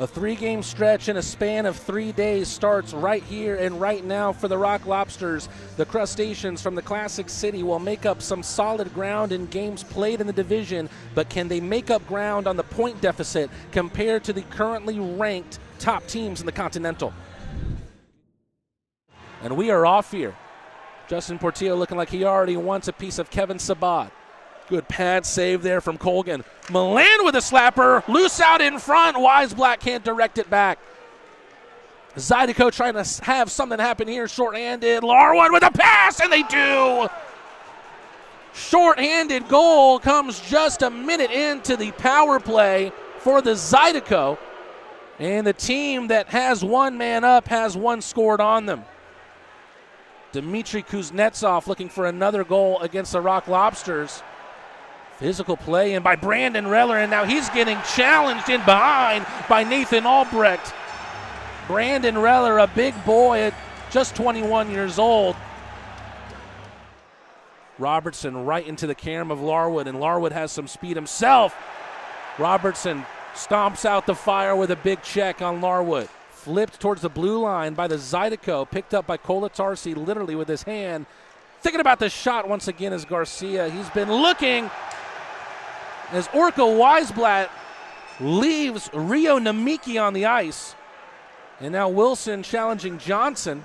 A 3-game stretch in a span of 3 days starts right here and right now for the Rock Lobsters. The Crustaceans from the Classic City will make up some solid ground in games played in the division, but can they make up ground on the point deficit compared to the currently ranked top teams in the Continental? And we are off here. Justin Portillo looking like he already wants a piece of Kevin Sabat. Good pad save there from Colgan. Milan with a slapper, loose out in front. Wiesblatt can't direct it back. Zydeco trying to have something happen here, short-handed. Larwood with a pass, and they do. Short-handed goal comes just a minute into the power play for the Zydeco. And the team that has one man up has one scored on them. Dmitry Kuznetsov looking for another goal against the Rock Lobsters. Physical play in by Brandon Reller, and now he's getting challenged in behind by Nathan Albrecht. Brandon Reller, a big boy at just 21 years old. Robertson right into the carom of Larwood, and Larwood has some speed himself. Robertson stomps out the fire with a big check on Larwood. Flipped towards the blue line by the Zydeco, picked up by Kolatarsi literally with his hand. Thinking about the shot once again is Garcia. He's been looking as Orca Wiesblatt leaves Rio Namiki on the ice. And now Wilson challenging Johnson.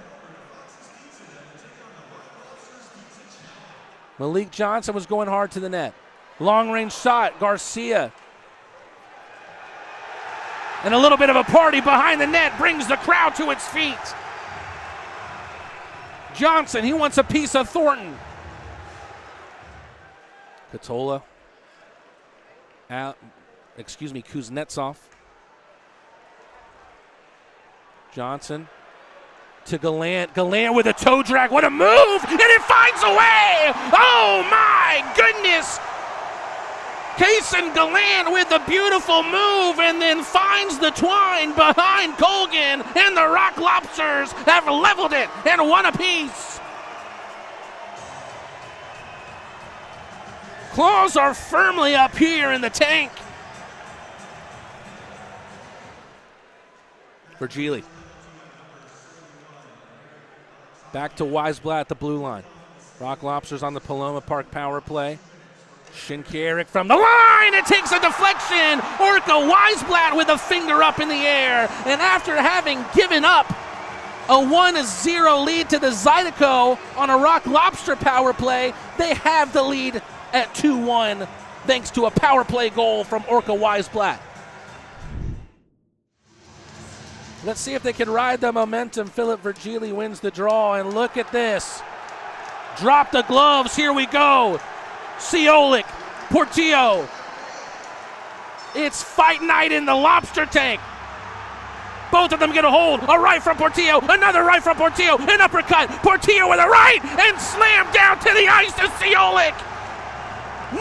Malik Johnson was going hard to the net. Long range shot, Garcia. And a little bit of a party behind the net brings the crowd to its feet. Johnson, he wants a piece of Thornton. Katola. Kuznetsov. Johnson to Gallant. Gallant with a toe drag. What a move! And it finds a way! Oh my goodness! Kaysen Gallant with a beautiful move and then finds the twine behind Colgan, and the Rock Lobsters have leveled it and won apiece. Claws are firmly up here in the tank. Virgili. Back to Wiesblatt at the blue line. Rock Lobsters on the Paloma Park power play. Shinkaruk from the line, it takes a deflection. Orca Wiesblatt with a finger up in the air. And after having given up a 1-0 lead to the Zydeco on a Rock Lobster power play, they have the lead at 2-1 thanks to a power play goal from Orca Wiesblatt. Let's see if they can ride the momentum. Philip Virgili wins the draw, and look at this. Drop the gloves, here we go. Ciolik, Portillo. It's fight night in the lobster tank. Both of them get a hold. A right from Portillo, another right from Portillo, an uppercut. Portillo with a right and slammed down to the ice to Ciolik.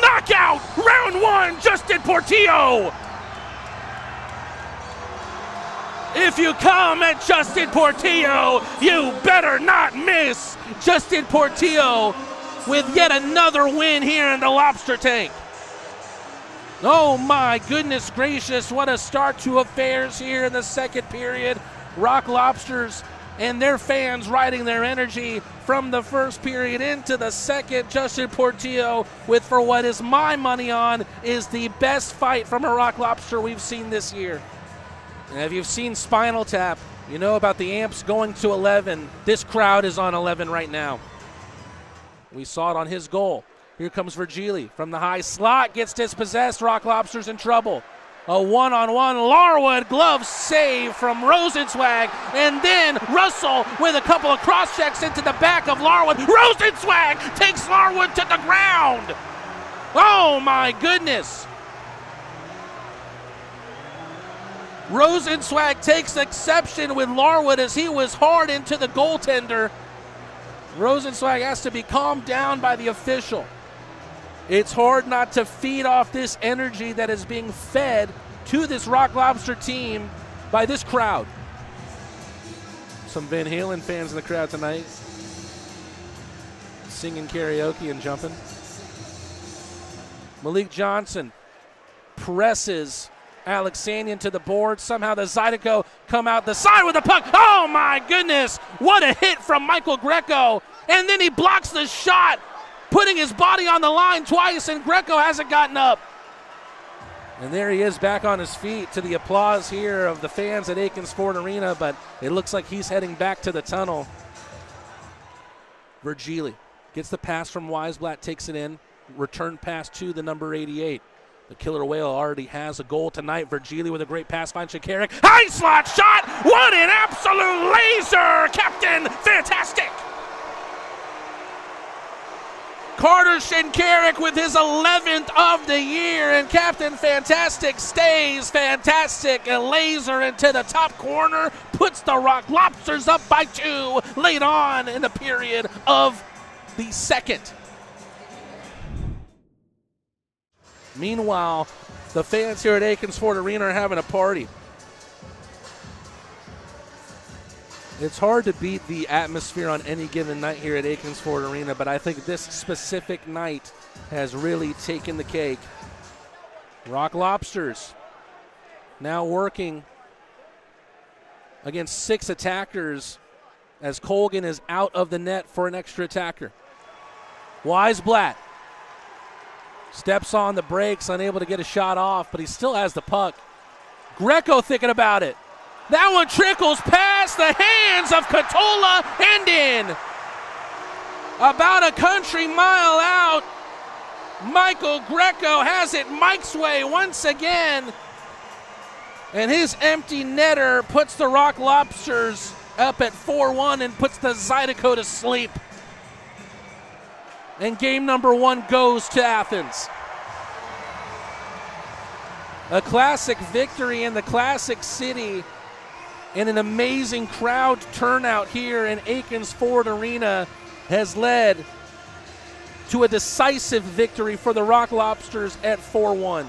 Knockout, round one, Justin Portillo. If you come at Justin Portillo, you better not miss. Justin Portillo with yet another win here in the lobster tank. Oh my goodness gracious, what a start to affairs here in the second period. Rock Lobsters and their fans riding their energy from the first period into the second. Justin Portillo with, for what is my money on, is the best fight from a Rock Lobster we've seen this year. And if you've seen Spinal Tap, you know about the amps going to 11. This crowd is on 11 right now. We saw it on his goal. Here comes Virgili from the high slot, gets dispossessed. Rock Lobsters in trouble. A one-on-one Larwood glove save from Rosenzweig, and then Russell with a couple of cross checks into the back of Larwood. Rosenzweig takes Larwood to the ground. Oh my goodness. Rosenzweig takes exception with Larwood as he was hard into the goaltender. Rosenzweig has to be calmed down by the official. It's hard not to feed off this energy that is being fed to this Rock Lobster team by this crowd. Some Van Halen fans in the crowd tonight, singing karaoke and jumping. Malik Johnson presses Alexanian to the board. Somehow the Zydeco come out the side with the puck. Oh my goodness, what a hit from Michael Greco. And then he blocks the shot, putting his body on the line twice, and Greco hasn't gotten up. And there he is back on his feet to the applause here of the fans at Akins Ford Arena, but it looks like he's heading back to the tunnel. Virgili gets the pass from Wiesblatt, takes it in, return pass to the number 88. The Killer Whale already has a goal tonight. Virgili with a great pass, finds Shinkaruk. High slot shot! What an absolute laser! Captain Fantastic! Carter Shinkaruk with his 11th of the year, and Captain Fantastic stays fantastic. A laser into the top corner puts the Rock Lobsters up by 2 late on in the period of the second. Meanwhile, the fans here at Akins Ford Arena are having a party. It's hard to beat the atmosphere on any given night here at Akins Ford Arena, but I think this specific night has really taken the cake. Rock Lobsters now working against 6 attackers as Colgan is out of the net for an extra attacker. Wiesblatt steps on the brakes, unable to get a shot off, but he still has the puck. Greco thinking about it. That one trickles past the hands of Catola and in. About a country mile out, Michael Greco has it Mike's way once again. And his empty netter puts the Rock Lobsters up at 4-1 and puts the Zydeco to sleep. And game number 1 goes to Athens. A classic victory in the classic city, and an amazing crowd turnout here in Akins Ford Arena has led to a decisive victory for the Rock Lobsters at 4-1.